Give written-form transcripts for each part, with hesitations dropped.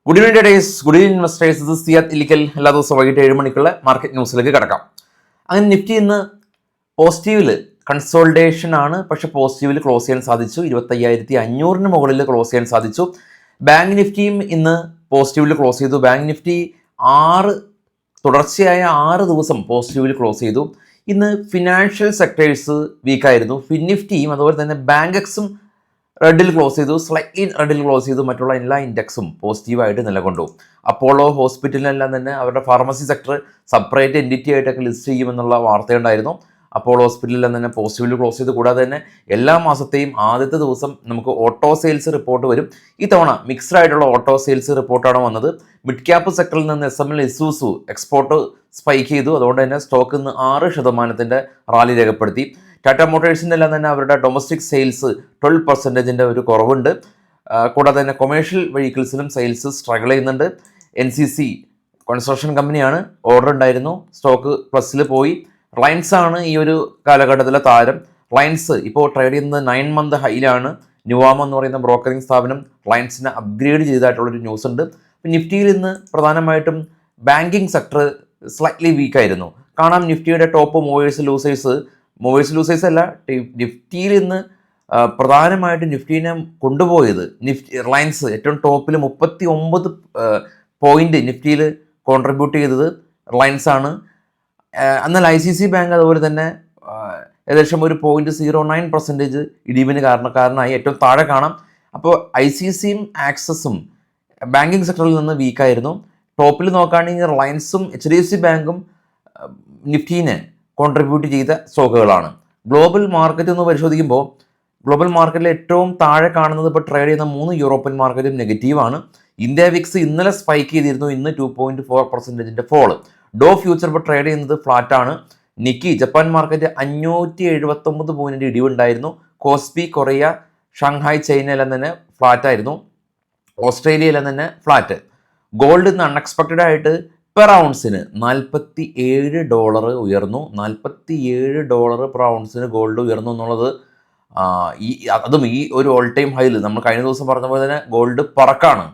Good evening days, good evening investors. ഇത് സിയാദ് ഇല്ലിക്കൽ. എല്ലാ ദിവസവും വൈകിട്ട് 7 മണിക്കുള്ള മാർക്കറ്റ് ന്യൂസിലേക്ക് കിടക്കാം. അങ്ങനെ നിഫ്റ്റി ഇന്ന് പോസിറ്റീവില് കൺസോൾട്ടേഷൻ ആണ്, പക്ഷെ പോസിറ്റീവിൽ ക്ലോസ് ചെയ്യാൻ സാധിച്ചു. 25,500 മുകളിൽ ക്ലോസ് ചെയ്യാൻ സാധിച്ചു. ബാങ്ക് നിഫ്റ്റിയും ഇന്ന് പോസിറ്റീവിൽ ക്ലോസ് ചെയ്തു. ബാങ്ക് നിഫ്റ്റി തുടർച്ചയായ 6 ദിവസം പോസിറ്റീവിൽ ക്ലോസ് ചെയ്തു. ഇന്ന് ഫിനാൻഷ്യൽ സെക്ടേഴ്സ് വീക്കായിരുന്നു. ഫിൻനിഫ്റ്റിയും അതുപോലെ തന്നെ ബാങ്ക് എക്സും റെഡിൽ ക്ലോസ് ചെയ്തു, സ്ലൈറ്റ്ലി റെഡിൽ ക്ലോസ് ചെയ്തു. മറ്റുള്ള എല്ലാ ഇൻഡെക്സും പോസിറ്റീവായിട്ട് നിലകൊണ്ടു. അപ്പോളോ ഹോസ്പിറ്റലിനെല്ലാം തന്നെ അവരുടെ ഫാർമസി സെക്ടർ സെപ്പറേറ്റ് എൻറ്റിറ്റി ആയിട്ടൊക്കെ ലിസ്റ്റ് ചെയ്യുമെന്നുള്ള വാർത്തയുണ്ടായിരുന്നു. അപ്പോളോ ഹോസ്പിറ്റലിൽ തന്നെ പോസിറ്റീവിൽ ക്ലോസ് ചെയ്തു. കൂടാതെ തന്നെ എല്ലാ മാസത്തെയും ആദ്യത്തെ ദിവസം നമുക്ക് ഓട്ടോ സെയിൽസ് റിപ്പോർട്ട് വരും. ഇത്തവണ മിക്സ്ഡ് ആയിട്ടുള്ള ഓട്ടോ സെയിൽസ് റിപ്പോർട്ടാണ് വന്നത്. മിഡ് ക്യാപ്പ് സെക്ടറിൽ നിന്ന് SML ഇസൂസു എക്സ്പോർട്ട് സ്പൈക്ക് ചെയ്തു. അതുകൊണ്ട് തന്നെ സ്റ്റോക്ക് ഇന്ന് 6% റാലി രേഖപ്പെടുത്തി. ടാറ്റ മോട്ടോഴ്സിൻ്റെ എല്ലാം തന്നെ അവരുടെ ഡൊമസ്റ്റിക് സെയിൽസ് 12% ഒരു കുറവുണ്ട്. കൂടാതെ തന്നെ കൊമേഴ്ഷ്യൽ വെഹിക്കിൾസിലും സെയിൽസ് സ്ട്രഗിൾ ചെയ്യുന്നുണ്ട്. NCC കൺസ്ട്രക്ഷൻ കമ്പനിയാണ്, ഓർഡർ ഉണ്ടായിരുന്നു, സ്റ്റോക്ക് പ്ലസ്സിൽ പോയി. റിലയൻസ് ആണ് ഈ ഒരു കാലഘട്ടത്തിലെ താരം. റിലയൻസ് ഇപ്പോൾ ട്രേഡ് ചെയ്യുന്നത് 9 മന്ത് ഹൈയിലാണ്. ന്യൂവാമ എന്ന് പറയുന്ന ബ്രോക്കറിംഗ് സ്ഥാപനം റിലയൻസിനെ അപ്ഗ്രേഡ് ചെയ്തതായിട്ടുള്ളൊരു ന്യൂസ് ഉണ്ട്. നിഫ്റ്റിയിൽ ഇന്ന് പ്രധാനമായിട്ടും ബാങ്കിങ് സെക്ടർ സ്ലൈറ്റ്ലി വീക്കായിരുന്നു. കാണാം നിഫ്റ്റിയുടെ ടോപ്പ് മൂവേഴ്സ് ലൂസേഴ്സ് അല്ല, നിഫ്റ്റിയിൽ ഇന്ന് പ്രധാനമായിട്ട് നിഫ്റ്റീനെ കൊണ്ടുപോയത് റിലയൻസ് ഏറ്റവും ടോപ്പിൽ 39 പോയിന്റ് നിഫ്റ്റിയിൽ കോൺട്രിബ്യൂട്ട് ചെയ്തത് റിലയൻസ് ആണ്. എന്നാൽ ICC ബാങ്ക് അതുപോലെ തന്നെ ഏകദേശം ഒരു 0.09% ഇടിവിന് കാരണക്കാരനായി. ഏറ്റവും താഴെ കാണാം. അപ്പോൾ ICCയും ആക്സസും ബാങ്കിങ് സെക്ടറിൽ നിന്ന് വീക്കായിരുന്നു. ടോപ്പിൽ നോക്കുകയാണെങ്കിൽ റിലയൻസും HDFC ബാങ്കും നിഫ്റ്റീനെ കോൺട്രിബ്യൂട്ട് ചെയ്ത സ്റ്റോക്കുകളാണ്. ഗ്ലോബൽ മാർക്കറ്റ് എന്ന് പരിശോധിക്കുമ്പോൾ ഗ്ലോബൽ മാർക്കറ്റിൽ ഏറ്റവും താഴെ കാണുന്നത് ഇപ്പോൾ ട്രേഡ് ചെയ്യുന്ന 3 യൂറോപ്യൻ മാർക്കറ്റും നെഗറ്റീവാണ്. ഇന്ത്യ വിക്സ് ഇന്നലെ സ്പൈക്ക് ചെയ്തിരുന്നു, ഇന്ന് 2.4% ഫോള്. ഡോ ഫ്യൂച്ചർ ഇപ്പോൾ ട്രേഡ് ചെയ്യുന്നത് ഫ്ലാറ്റാണ്. നിക്കി ജപ്പാൻ മാർക്കറ്റ് 579 പോയിന്റ് ഇടിവുണ്ടായിരുന്നു. കോസ്പി കൊറിയ, ഷാങ്ഹായ്, ചൈനയെല്ലാം തന്നെ ഫ്ലാറ്റായിരുന്നു. ഓസ്ട്രേലിയയിലെല്ലാം തന്നെ ഫ്ലാറ്റ്. ഗോൾഡ് ഇന്ന് അൺഎക്സ്പെക്റ്റഡ് ആയിട്ട് പെർ ഔൺസിന് $47 ഉയർന്നു. $47 പെർ ഔൺസിന് ഗോൾഡ് ഉയർന്നു എന്നുള്ളത് അതും ഈ ഒരു ഓൾ ടൈം ഹൈയിൽ. നമ്മൾ കഴിഞ്ഞ ദിവസം പറഞ്ഞ പോലെ തന്നെ ഗോൾഡ് പറക്കാണ്.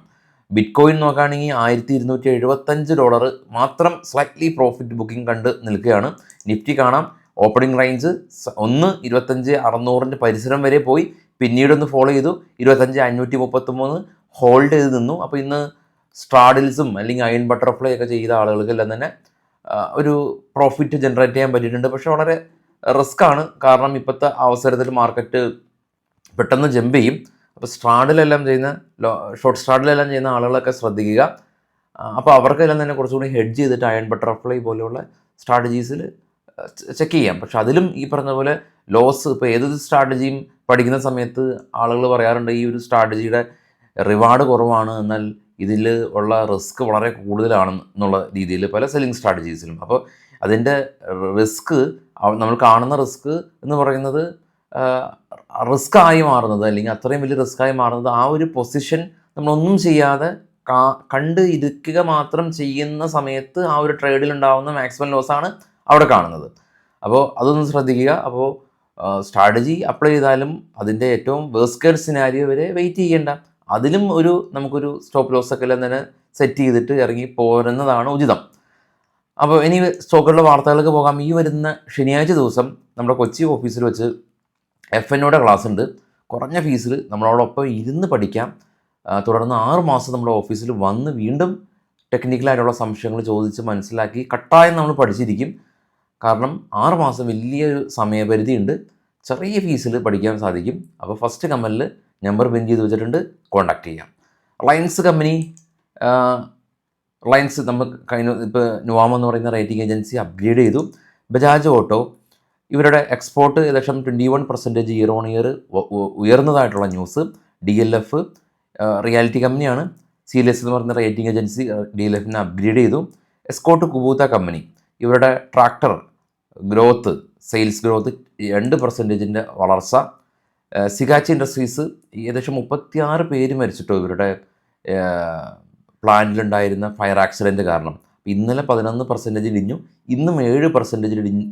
ബിറ്റ് കോയിൻ നോക്കുകയാണെങ്കിൽ $1275 മാത്രം സ്ലൈറ്റ്ലി പ്രോഫിറ്റ് ബുക്കിംഗ് കണ്ട് നിൽക്കുകയാണ്. നിഫ്റ്റി കാണാം ഓപ്പണിംഗ് റേഞ്ച് 25,600 പരിസരം വരെ പോയി, പിന്നീടൊന്ന് ഫോളോ ചെയ്തു 25,533 ഹോൾഡ് ചെയ്ത് നിന്നു. അപ്പോൾ ഇന്ന് സ്ട്രാഡിൽസും അല്ലെങ്കിൽ അയൺ ബട്ടർഫ്ലൈ ഒക്കെ ചെയ്ത ആളുകൾക്കെല്ലാം തന്നെ ഒരു പ്രോഫിറ്റ് ജനറേറ്റ് ചെയ്യാൻ പറ്റിയിട്ടുണ്ട്. പക്ഷെ വളരെ റിസ്ക് ആണ്. കാരണം ഇപ്പോഴത്തെ അവസരത്തിൽ മാർക്കറ്റ് പെട്ടെന്ന് ജമ്പ് ചെയ്യും. അപ്പോൾ ഷോർട്ട് സ്ട്രാഡിലെല്ലാം ചെയ്യുന്ന ആളുകളൊക്കെ ശ്രദ്ധിക്കുക. അപ്പോൾ അവർക്കെല്ലാം തന്നെ കുറച്ചുകൂടി ഹെഡ്ജ് ചെയ്തിട്ട് അയൺ ബട്ടർഫ്ലൈ പോലെയുള്ള സ്ട്രാറ്റജീസിൽ ചെക്ക് ചെയ്യാം. പക്ഷെ അതിലും ഈ പറഞ്ഞ പോലെ ലോസ്, ഇപ്പോൾ ഏതൊരു സ്ട്രാറ്റജിയും പഠിക്കുന്ന സമയത്ത് ആളുകൾ പറയാറുണ്ട് ഈ ഒരു സ്ട്രാറ്റജിയുടെ റിവാർഡ് കുറവാണ്, എന്നാൽ ഇതിൽ ഉള്ള റിസ്ക് വളരെ കൂടുതലാണെന്നുള്ള രീതിയിൽ പല സെല്ലിംഗ് സ്ട്രാറ്റജീസിലും. അപ്പോൾ അതിൻ്റെ റിസ്ക്, നമ്മൾ കാണുന്ന റിസ്ക് എന്ന് പറയുന്നത് റിസ്ക്കായി മാറുന്നത്, അല്ലെങ്കിൽ അത്രയും വലിയ റിസ്ക്കായി മാറുന്നത് ആ ഒരു പൊസിഷൻ നമ്മളൊന്നും ചെയ്യാതെ കണ്ട് ഇരിക്കുക മാത്രം ചെയ്യുന്ന സമയത്ത് ആ ഒരു ട്രേഡിൽ ഉണ്ടാകുന്ന മാക്സിമം ലോസാണ് അവിടെ കാണുന്നത്. അപ്പോൾ അതൊന്ന് ശ്രദ്ധിക്കുക. അപ്പോൾ സ്ട്രാറ്റജി അപ്ലൈ ചെയ്താലും അതിൻ്റെ ഏറ്റവും വേഴ്സ്റ്റ് കേസ് സിനാരിയോ വരെ വെയിറ്റ് ചെയ്യേണ്ട. അതിലും നമുക്കൊരു സ്റ്റോപ്പ് ലോസ് ഒക്കെ എല്ലാം തന്നെ സെറ്റ് ചെയ്തിട്ട് ഇറങ്ങി പോരുന്നതാണ് ഉചിതം. അപ്പോൾ ഇനി സ്റ്റോക്കുകളുടെ വാർത്തകൾക്ക് പോകാം. ഈ വരുന്ന ശനിയാഴ്ച ദിവസം നമ്മുടെ കൊച്ചി ഓഫീസിൽ വെച്ച് FNOയുടെ ക്ലാസ് ഉണ്ട്. കുറഞ്ഞ ഫീസിൽ നമ്മളോടൊപ്പം ഇരുന്ന് പഠിക്കാം. തുടർന്ന് 6 മാസം നമ്മുടെ ഓഫീസിൽ വന്ന് വീണ്ടും ടെക്നിക്കലായിട്ടുള്ള സംശയങ്ങൾ ചോദിച്ച് മനസ്സിലാക്കി കട്ടായം നമ്മൾ പഠിച്ചിരിക്കും. കാരണം 6 മാസം വലിയൊരു സമയപരിധി ഉണ്ട്. ചെറിയ ഫീസിൽ പഠിക്കാൻ സാധിക്കും. അപ്പോൾ ഫസ്റ്റ് കമൻറ്റിൽ നമ്പർ പിൻ ചെയ്ത് വെച്ചിട്ടുണ്ട്, കോൺടാക്ട് ചെയ്യാം. റിലയൻസ് കമ്പനി, റിലയൻസ് ഇപ്പോൾ ന്യൂവാമ എന്ന് പറയുന്ന റേറ്റിംഗ് ഏജൻസി അപ്ഗ്രേഡ് ചെയ്തു. ബജാജ് ഓട്ടോ ഇവരുടെ എക്സ്പോർട്ട് ഏകദേശം 21% ഇയർ ഓൺ ഇയർ ഉയർന്നതായിട്ടുള്ള ന്യൂസ്. DLF റിയാലിറ്റി കമ്പനിയാണ്. CLS എന്ന് പറയുന്ന റേറ്റിംഗ് ഏജൻസി DLFനെ അപ്ഗ്രേഡ് ചെയ്തു. എസ്കോട്ട് കുബൂത്ത കമ്പനി ഇവരുടെ ട്രാക്ടർ ഗ്രോത്ത്, സെയിൽസ് ഗ്രോത്ത് 2% വളർച്ച. സിഗാച്ചി ഇൻഡസ്ട്രീസ് ഏകദേശം 36 പേര് മരിച്ചിട്ടോ ഇവരുടെ പ്ലാന്റിലുണ്ടായിരുന്ന ഫയർ ആക്സിഡൻറ്റ് കാരണം. ഇന്നലെ 11% ഇടിഞ്ഞു, ഇന്നും 7%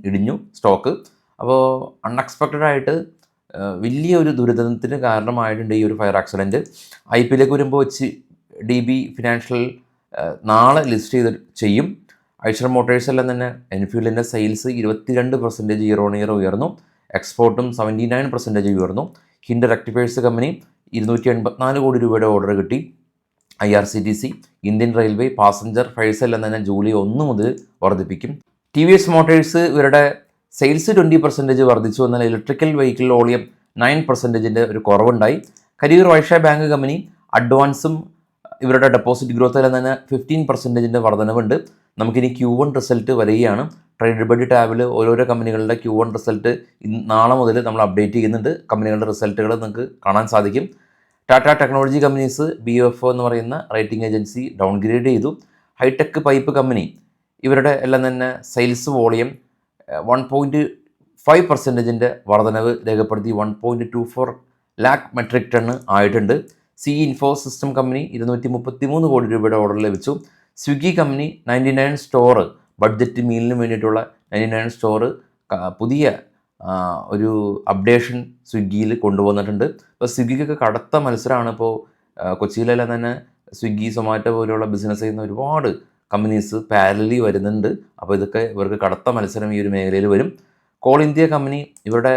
ഇടിഞ്ഞു സ്റ്റോക്ക്. അപ്പോൾ അൺഎക്സ്പെക്റ്റഡ് ആയിട്ട് വലിയൊരു ദുരിതത്തിന് കാരണമായിട്ടുണ്ട് ഈ ഒരു ഫയർ ആക്സിഡൻറ്റ്. IPയിലേക്ക് വരുമ്പോൾ ഡി ബി ഫിനാൻഷ്യൽ നാളെ ലിസ്റ്റ് ചെയ്യും. ഐഷർ മോട്ടോഴ്സെല്ലാം തന്നെ എൻഫീൽഡിൻ്റെ സെയിൽസ് 22% ഇയർ ഓൺ ഇയർ ഉയർന്നു. എക്സ്പോർട്ടും 79% ഉയർന്നു. ഹിൻഡ് റെക്ടിഫയേഴ്സ് കമ്പനി 284 കോടി രൂപയുടെ ഓർഡർ കിട്ടി. IRCTC, Indian railway, passenger fairs എല്ലാം തന്നെ ജൂലൈ 1 മുതൽ വർദ്ധിപ്പിക്കും. TVS മോട്ടോഴ്സ് ഇവരുടെ സെയിൽസ് 20% വർദ്ധിച്ചു. എന്നാൽ ഇലക്ട്രിക്കൽ വെഹിക്കിൾ വോളിയം 9% ഒരു കുറവുണ്ടായി. കരിയർ വൈശ്യ ബാങ്ക് കമ്പനി അഡ്വാൻസും ഇവരുടെ ഡെപ്പോസിറ്റ് ഗ്രോത്ത് എല്ലാം തന്നെ 15% വർധനവുണ്ട്. നമുക്കിനി Q1 റിസൾട്ട് വരികയാണ്. ട്രേഡബിൾ ടാബിൽ ഓരോരോ കമ്പനികളുടെ Q1 റിസൾട്ട് നാളെ മുതൽ നമ്മൾ അപ്ഡേറ്റ് ചെയ്യുന്നുണ്ട്. കമ്പനികളുടെ റിസൾട്ടുകൾ നിങ്ങൾക്ക് കാണാൻ സാധിക്കും. ടാറ്റ ടെക്നോളജി കമ്പനീസ് BFO എന്ന് പറയുന്ന റേറ്റിംഗ് ഏജൻസി ഡൗൺഗ്രേഡ് ചെയ്തു. ഹൈടെക് പൈപ്പ് കമ്പനി ഇവരുടെ എല്ലാം തന്നെ സെയിൽസ് വോളിയം 1.5% വർധനവ് രേഖപ്പെടുത്തി 1.24 ലാക്ക് മെട്രിക് ടൺ ആയിട്ടുണ്ട്. CE ഇൻഫോ സിസ്റ്റം കമ്പനി 233 കോടി രൂപയുടെ ഓർഡർ ലഭിച്ചു. സ്വിഗ്ഗി കമ്പനി 99 സ്റ്റോർ ബഡ്ജറ്റ് മീലിന് വേണ്ടിയിട്ടുള്ള 99 സ്റ്റോർ പുതിയ ഒരു അപ്ഡേഷൻ സ്വിഗ്ഗിയിൽ കൊണ്ടുവന്നിട്ടുണ്ട്. ഇപ്പോൾ സ്വിഗ്ഗിക്കൊക്കെ കടുത്ത മത്സരമാണ്. ഇപ്പോൾ കൊച്ചിയിലെല്ലാം തന്നെ സ്വിഗ്ഗി, സൊമാറ്റോ പോലെയുള്ള ബിസിനസ് ചെയ്യുന്ന ഒരുപാട് കമ്പനീസ് പാരലി വരുന്നുണ്ട്. അപ്പോൾ ഇതൊക്കെ ഇവർക്ക് കടുത്ത മത്സരം ഈ ഒരു മേഖലയിൽ വരും. കോൾ ഇന്ത്യ കമ്പനി ഇവരുടെ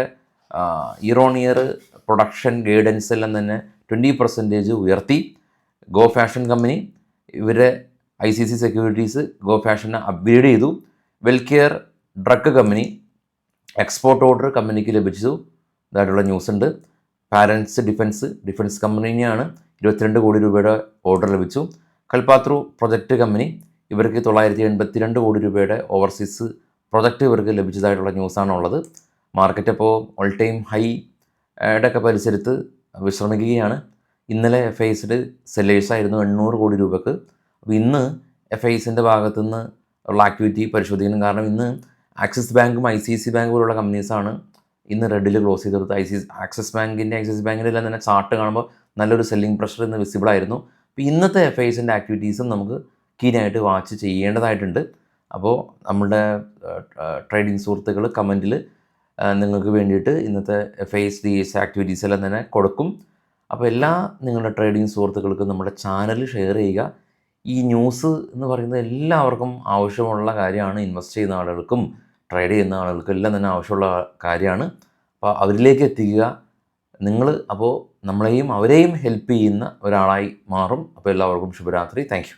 year on year production guidance എല്ലാം തന്നെ 20% ഉയർത്തി. ഗോ ഫാഷൻ കമ്പനി ഇവരെ ICC സെക്യൂരിറ്റീസ് ഗോ ഫാഷനെ അപ്ഗ്രേഡ് ചെയ്തു. Wellcare drug company export order കമ്പനിക്ക് ലഭിച്ചു. ഇതായിട്ടുള്ള ന്യൂസ് ഉണ്ട്. പാരൻസ് ഡിഫൻസ് കമ്പനിയാണ് 22 കോടി രൂപയുടെ ഓർഡർ ലഭിച്ചു. കൽപാത്രു പ്രൊജക്റ്റ് കമ്പനി ഇവർക്ക് 982 കോടി രൂപയുടെ ഓവർസീസ് പ്രൊജക്റ്റ് ഇവർക്ക് ലഭിച്ചതായിട്ടുള്ള ന്യൂസാണ് ഉള്ളത്. മാർക്കറ്റ് അപ്പോൾ ഓൾ ടൈം ഹൈയുടെ ഒക്കെ പരിസരത്ത് വിശ്രമിക്കുകയാണ്. ഇന്നലെ FIS'ഡ് സെല്ലേഴ്സായിരുന്നു 800 കോടി രൂപക്ക്. അപ്പോൾ ഇന്ന് FIS'ൻ്റെ ഭാഗത്തുനിന്ന് ഉള്ള ആക്ടിവിറ്റി പരിശോധിക്കണം. കാരണം ഇന്ന് ആക്സിസ് ബാങ്കും ICICI ബാങ്ക് പോലുള്ള കമ്പനീസാണ് ഇന്ന് റെഡിൽ ക്ലോസ് ചെയ്തെടുത്ത്. ആക്സിസ് ബാങ്കിൻ്റെ എല്ലാം തന്നെ ചാർട്ട് കാണുമ്പോൾ നല്ലൊരു സെല്ലിംഗ് പ്രഷർ ഇന്ന് വിസിബിൾ ആയിരുന്നു. അപ്പോൾ ഇന്നത്തെ FIS'ൻ്റെ ആക്ടിവിറ്റീസും നമുക്ക് കീനായിട്ട് വാച്ച് ചെയ്യേണ്ടതായിട്ടുണ്ട്. അപ്പോൾ നമ്മുടെ ട്രേഡിംഗ് സുഹൃത്തുക്കൾ കമൻറ്റിൽ നിങ്ങൾക്ക് വേണ്ടിയിട്ട് ഇന്നത്തെ FIS DIS ആക്ടിവിറ്റീസ് എല്ലാം തന്നെ കൊടുക്കും. അപ്പോൾ എല്ലാ നിങ്ങളുടെ ട്രേഡിംഗ് സുഹൃത്തുക്കൾക്കും നമ്മുടെ ചാനൽ ഷെയർ ചെയ്യുക. ഈ ന്യൂസ് എന്ന് പറയുന്നത് എല്ലാവർക്കും ആവശ്യമുള്ള കാര്യമാണ്. ഇൻവെസ്റ്റ് ചെയ്യുന്ന ആളുകൾക്കും ട്രേഡ് ചെയ്യുന്ന ആളുകൾക്കും എല്ലാം തന്നെ ആവശ്യമുള്ള കാര്യമാണ്. അപ്പോൾ അവരിലേക്ക് എത്തിക്കുക. നിങ്ങൾ അപ്പോൾ നമ്മളെയും അവരെയും ഹെൽപ്പ് ചെയ്യുന്ന ഒരാളായി മാറും. അപ്പോൾ എല്ലാവർക്കും ശുഭരാത്രി. Thank you.